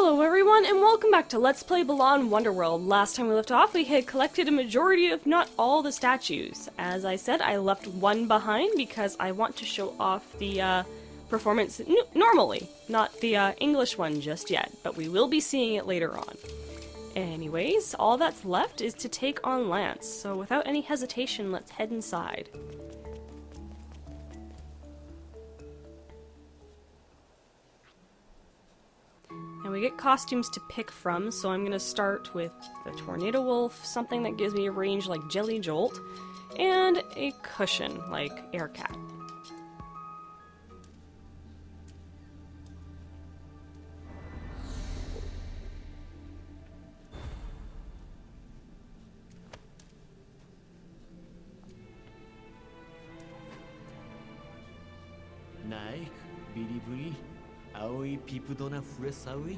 Hello everyone, and welcome back to Let's Play Balan Wonderworld. Last time we left off, we had collected a majority, if not all, the statues. As I said, I left one behind because I want to show off the performance normally, not the English one just yet, but we will be seeing it later on. Anyways, all that's left is to take on Lance, so without any hesitation, let's head inside. And we get costumes to pick from, so I'm going to start with the Tornado Wolf, something that gives me a range like Jelly Jolt, and a cushion like Air Cat. Nike, Bilibili, Aoi Pipudona Furesawi.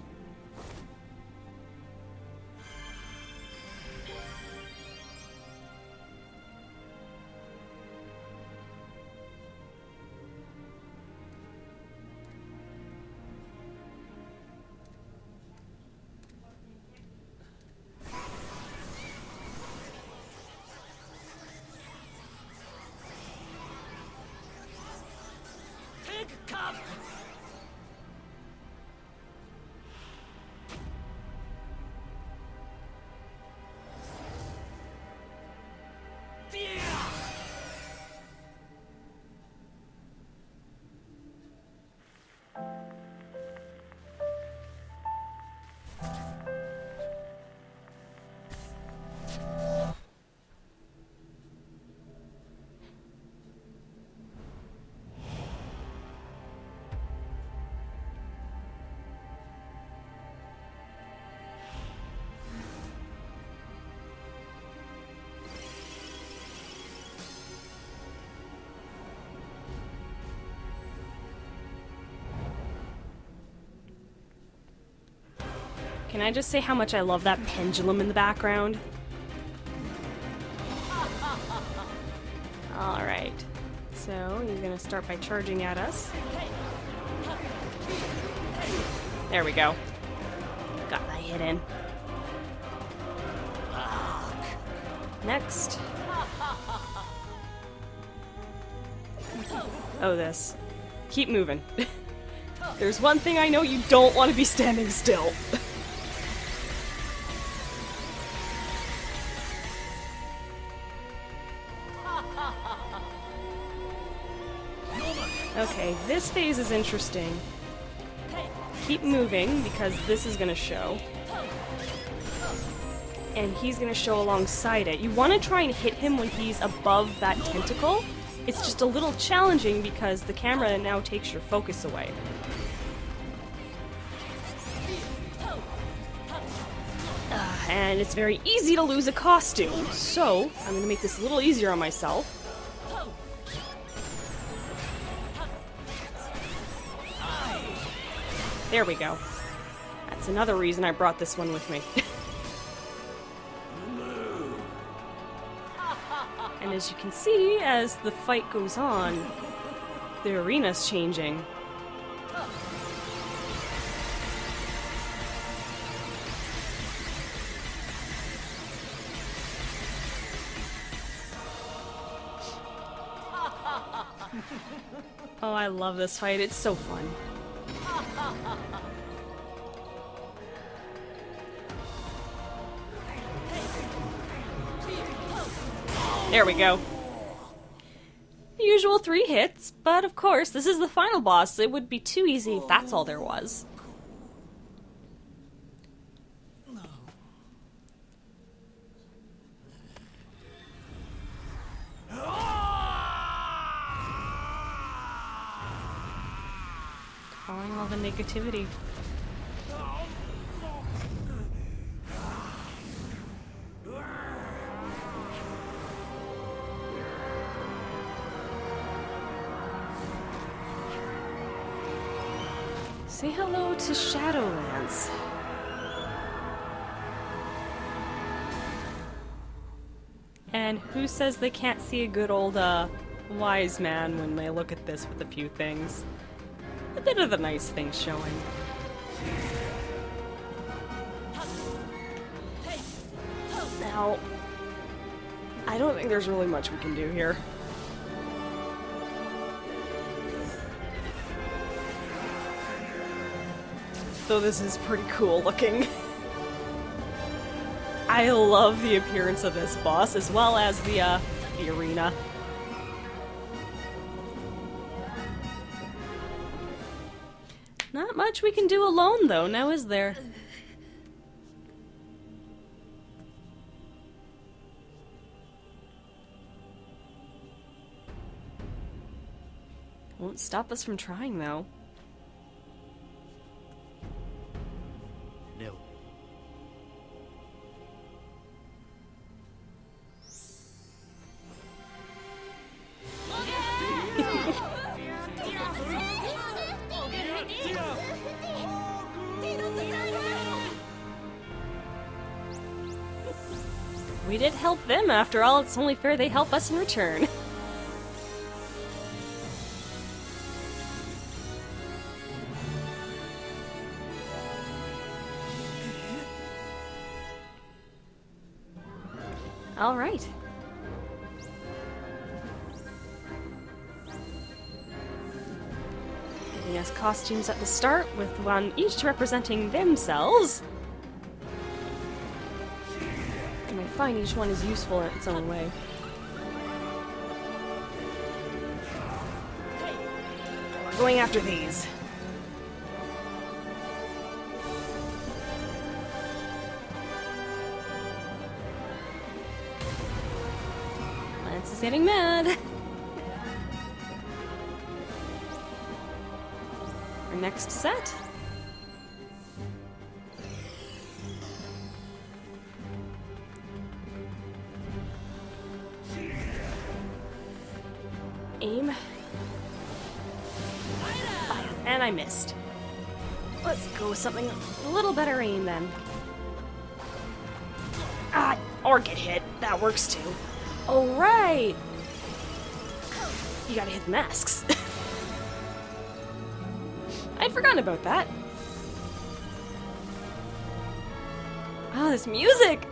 Can I just say how much I love that pendulum in the background? Alright, so you're gonna start by charging at us. There we go. Got my hit in. Next. Oh, this. Keep moving. There's one thing I know, you don't want to be standing still. Okay, this phase is interesting. Keep moving, because this is going to show. And he's going to show alongside it. You want to try and hit him when he's above that tentacle. It's just a little challenging because the camera now takes your focus away. And it's very easy to lose a costume, so I'm going to make this a little easier on myself. There we go. That's another reason I brought this one with me. And as you can see, as the fight goes on, the arena's changing. Oh, I love this fight. It's so fun. There we go. The usual 3 hits, but of course, this is the final boss. It would be too easy if that's all there was. Calling all the negativity. Say hello to Shadowlands. And who says they can't see a good old, wise man when they look at this with a few things? A bit of the nice things showing. Now, I don't think there's really much we can do here. Though this is pretty cool looking. I love the appearance of this boss, as well as the arena. Not much we can do alone, though, now is there? Won't stop us from trying, though. No. We did help them, after all. It's only fair they help us in return. All right. Giving us costumes at the start, with one each representing themselves. And I find each one is useful in its own way. We're going after these. Lance is getting mad. Our next set. Aim. Fire. And I missed. Let's go with something a little better aim then. Ah, or get hit. That works too. Oh, right. You gotta hit the masks. I'd forgotten about that. Oh, this music!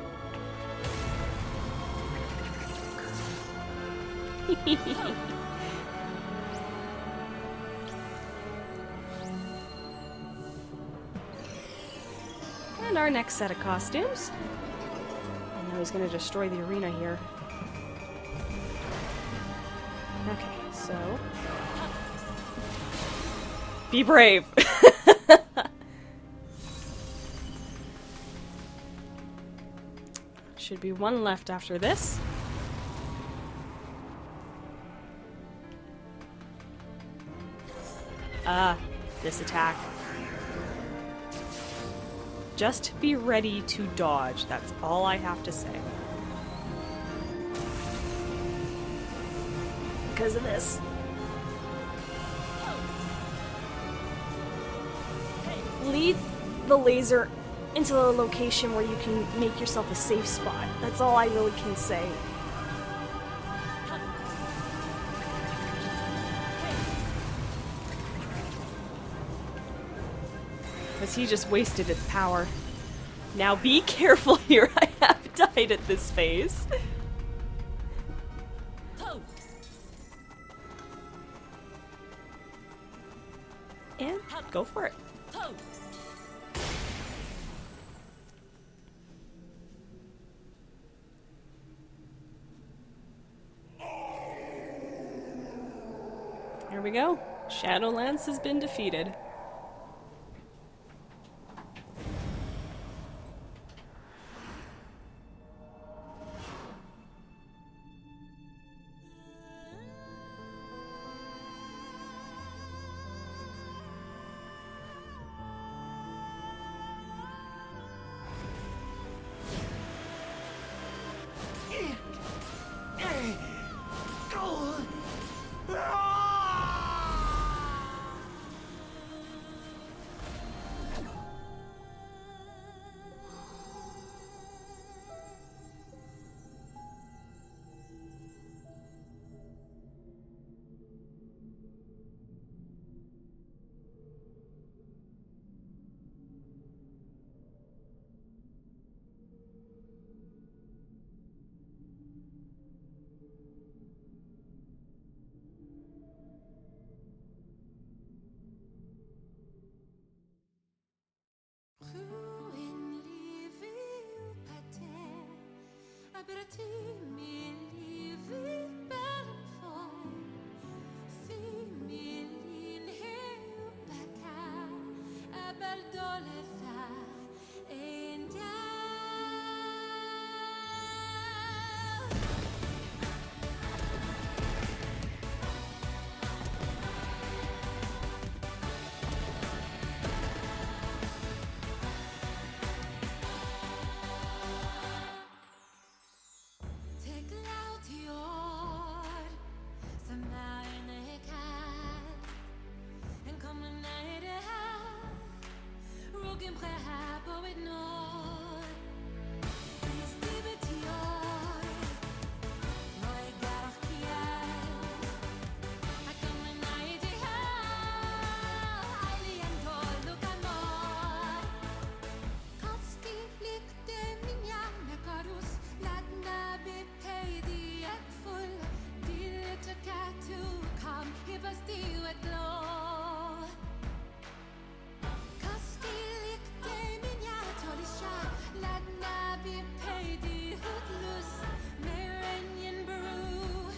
And our next set of costumes. I know he's gonna destroy the arena here. Okay, so... be brave! Should be one left after this. This attack. Just be ready to dodge. That's all I have to say. Because of this. Lead the laser into a location where you can make yourself a safe spot. That's all I really can say. Because he just wasted its power. Now be careful here, I have died at this phase. And go for it. There we go. Shadowlance has been defeated. Aperti min liv i Balan Fi min lin heupaka Aberdoletha enda Take out your Sammaine kan En kommer nere här Roggen här på ett norr Is givet your Roy garkian Jag kommer nere här Alien tolv och kanor Kosti likte min hjärna karus Ladna bepejdi ett full Ditt och katu kam Hibas du ett blå Kosti likte min hjärna tolisha Ladna bepejdi hutlus Merenjen beru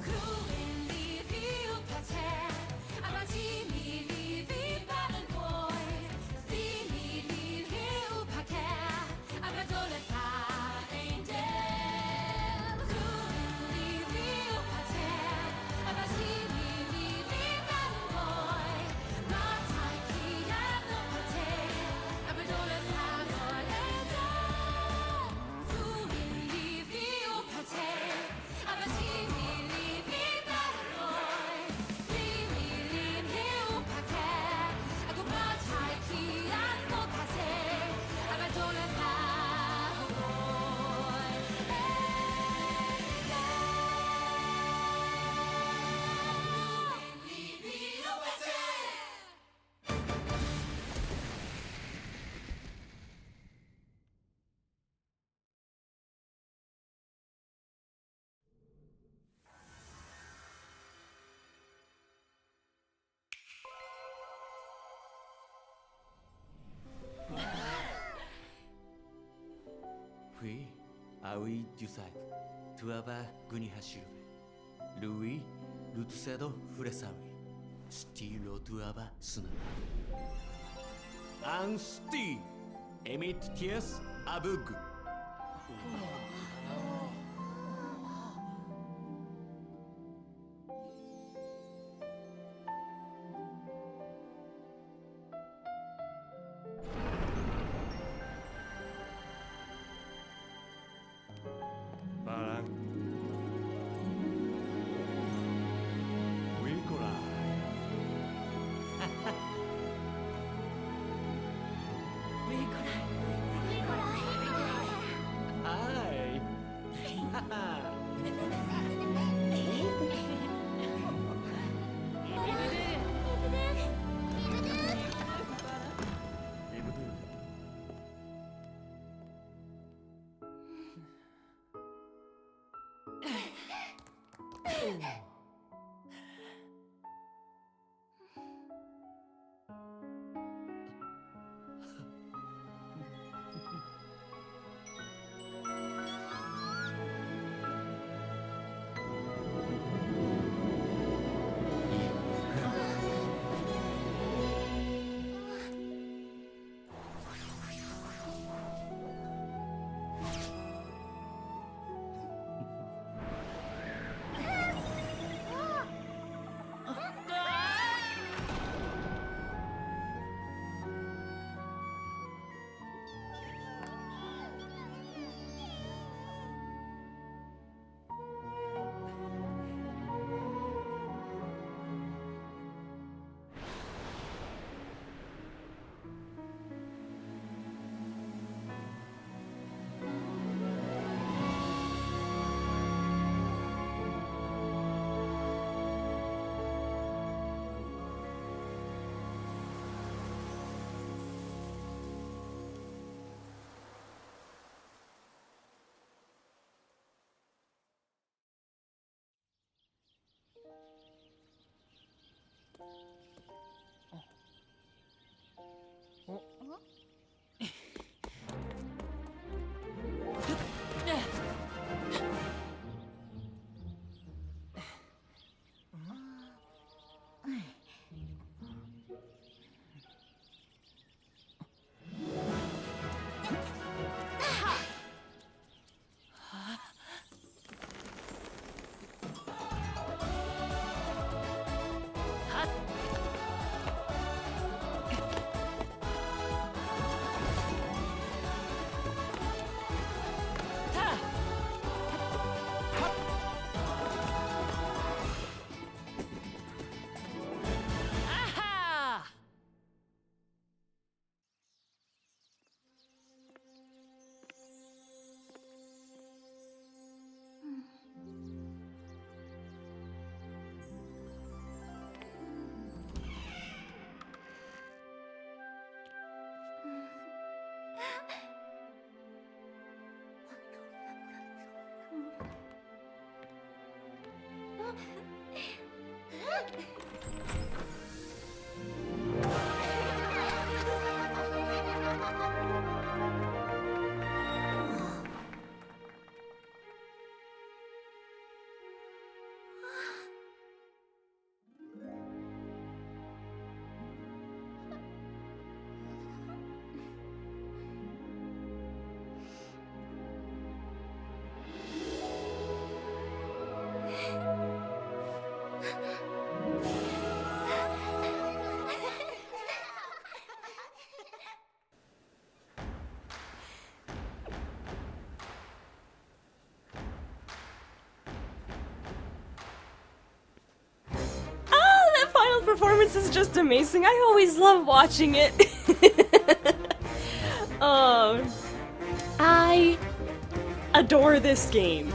Kroen liv i uppater Abati mi liv i Balan Wonderworld Fi mi liv i uppaker Aberdoletha en del Kroen liv i uppater Abati mi liv i Balan Wonderworld Ratai kian uppater Aberdoletha for en del Kroen liv i uppater Abati mi liv i Balan Wonderworld Fi mi liv i uppaker Ako ratai kian uppater Aberdoletha for Liv i uppater Qui awi dusai tuaba guni hashiru Lui lutsedo furesawi Stilo tuaba suna Ansti emit ties abug Balan. Wilkola. Hi That final performance is just amazing. I always love watching it. I adore this game.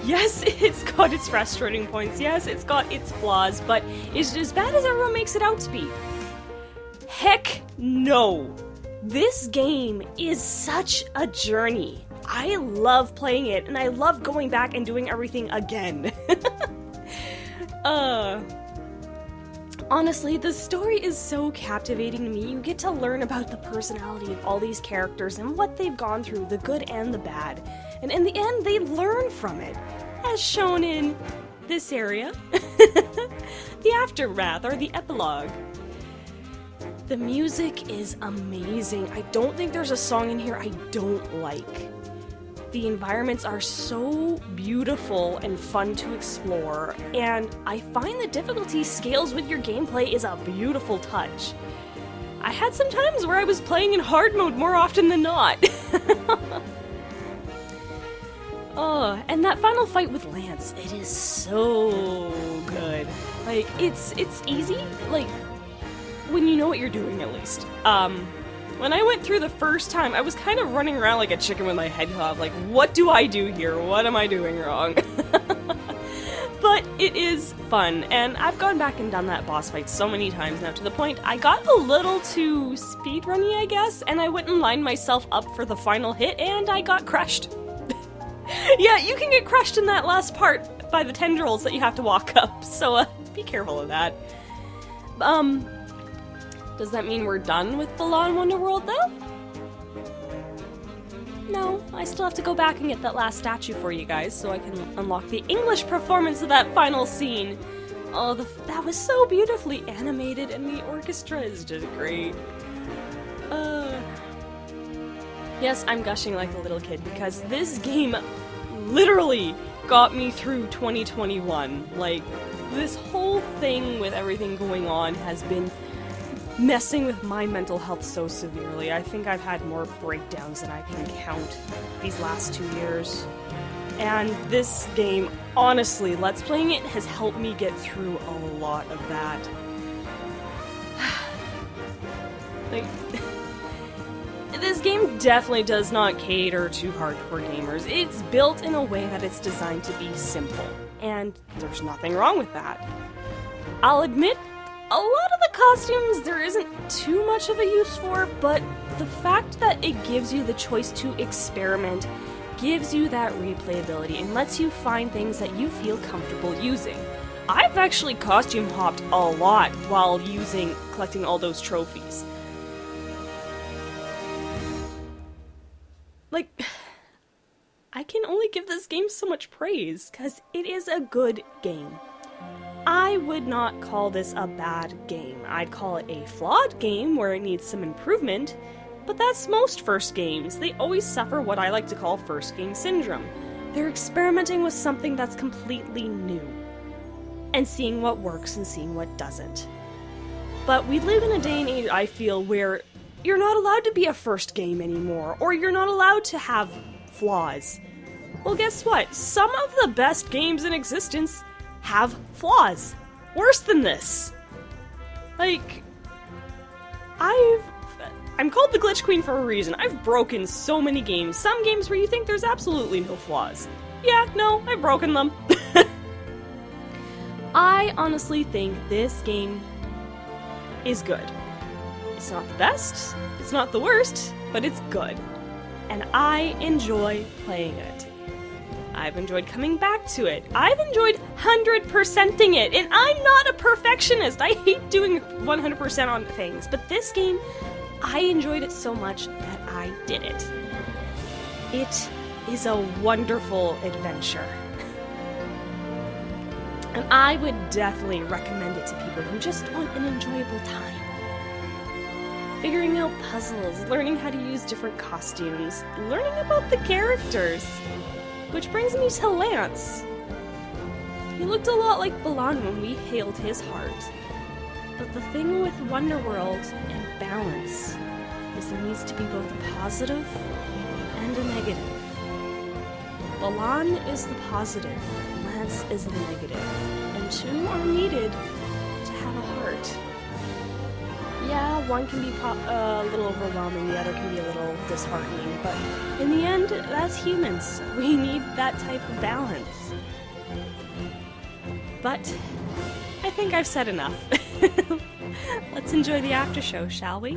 Yes, it's got its frustrating points. Yes, it's got its flaws, but is it as bad as everyone makes it out to be? Heck no. This game is such a journey. I love playing it, and I love going back and doing everything again. Honestly, the story is so captivating to me. You get to learn about the personality of all these characters and what they've gone through, the good and the bad. And in the end, they learn from it, as shown in this area. The aftermath, or the epilogue. The music is amazing. I don't think there's a song in here I don't like. The environments are so beautiful and fun to explore, and I find the difficulty scales with your gameplay is a beautiful touch. I had some times where I was playing in hard mode more often than not. Oh, and that final fight with Lance, it is so good. Like, it's easy, like, when you know what you're doing at least. When I went through the first time, I was kind of running around like a chicken with my head cut off, like, what do I do here? What am I doing wrong? But it is fun, and I've gone back and done that boss fight so many times now, to the point I got a little too speedrunny, I guess, and I went and lined myself up for the final hit, and I got crushed. Yeah, you can get crushed in that last part by the tendrils that you have to walk up, so be careful of that. Does that mean we're done with Balan Wonderworld, though? No, I still have to go back and get that last statue for you guys so I can unlock the English performance of that final scene. Oh, that was so beautifully animated, and the orchestra is just great. Yes, I'm gushing like a little kid because this game literally got me through 2021. Like, this whole thing with everything going on has been messing with my mental health so severely. I think I've had more breakdowns than I can count these last 2 years. And this game, honestly, Let's Playing it has helped me get through a lot of that. Like, this game definitely does not cater to hardcore gamers. It's built in a way that it's designed to be simple, and there's nothing wrong with that. I'll admit, a lot of the costumes there isn't too much of a use for, but the fact that it gives you the choice to experiment gives you that replayability and lets you find things that you feel comfortable using. I've actually costume hopped a lot while collecting all those trophies. Like, I can only give this game so much praise, because it is a good game. I would not call this a bad game. I'd call it a flawed game where it needs some improvement, but that's most first games. They always suffer what I like to call first game syndrome. They're experimenting with something that's completely new, and seeing what works and seeing what doesn't. But we live in a day and age, I feel, where you're not allowed to be a first game anymore, or you're not allowed to have flaws. Well, guess what? Some of the best games in existence have flaws. Worse than this. Like, I'm called the Glitch Queen for a reason. I've broken so many games. Some games where you think there's absolutely no flaws. Yeah, no, I've broken them. I honestly think this game is good. It's not the best, it's not the worst, but it's good. And I enjoy playing it. I've enjoyed coming back to it. I've enjoyed 100%ing it, and I'm not a perfectionist. I hate doing 100% on things, but this game, I enjoyed it so much that I did it. It is a wonderful adventure. And I would definitely recommend it to people who just want an enjoyable time. Figuring out puzzles, learning how to use different costumes, learning about the characters. Which brings me to Lance. He looked a lot like Balan when we hailed his heart. But the thing with Wonderworld and balance is there needs to be both a positive and a negative. Balan is the positive, Lance is the negative, and two are needed to have a heart. Yeah, one can be a little overwhelming, the other can be a little disheartening, but in the end, that's humans. We need that type of balance. But I think I've said enough. Let's enjoy the after show, shall we?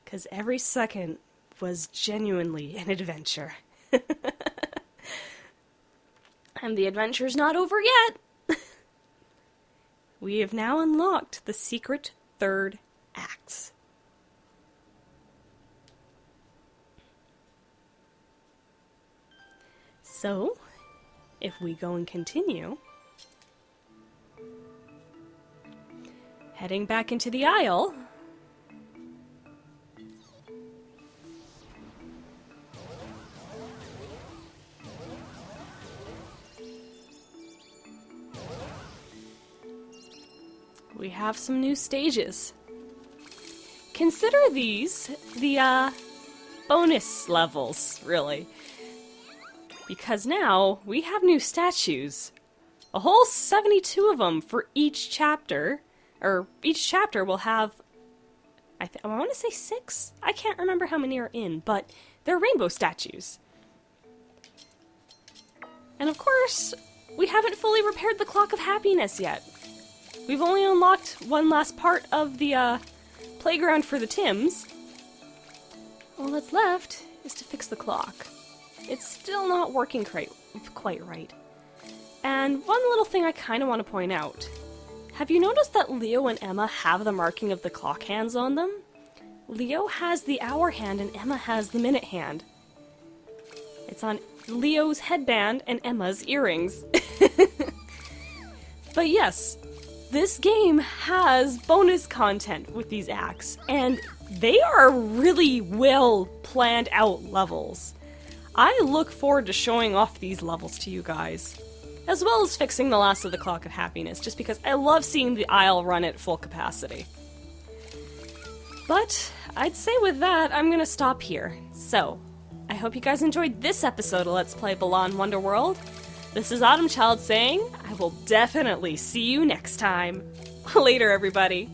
Because every second was genuinely an adventure. And the adventure's not over yet! We have now unlocked the secret third act. So, if we go and continue, heading back into the aisle, we have some new stages. Consider these the bonus levels, really. Because now we have new statues. A whole 72 of them for each chapter. Or each chapter will have, I want to say 6? I can't remember how many are in, but they're rainbow statues. And of course, we haven't fully repaired the Clock of Happiness yet. We've only unlocked one last part of the playground for the Tims. All that's left is to fix the clock. It's still not working quite right. And one little thing I kind of want to point out. Have you noticed that Leo and Emma have the marking of the clock hands on them? Leo has the hour hand and Emma has the minute hand. It's on Leo's headband and Emma's earrings. But yes, this game has bonus content with these acts, and they are really well planned out levels. I look forward to showing off these levels to you guys, as well as fixing the last of the Clock of Happiness, just because I love seeing the aisle run at full capacity. But I'd say with that, I'm gonna stop here. So, I hope you guys enjoyed this episode of Let's Play Balan Wonderworld. This is Autumn Child saying, I will definitely see you next time. Later, everybody.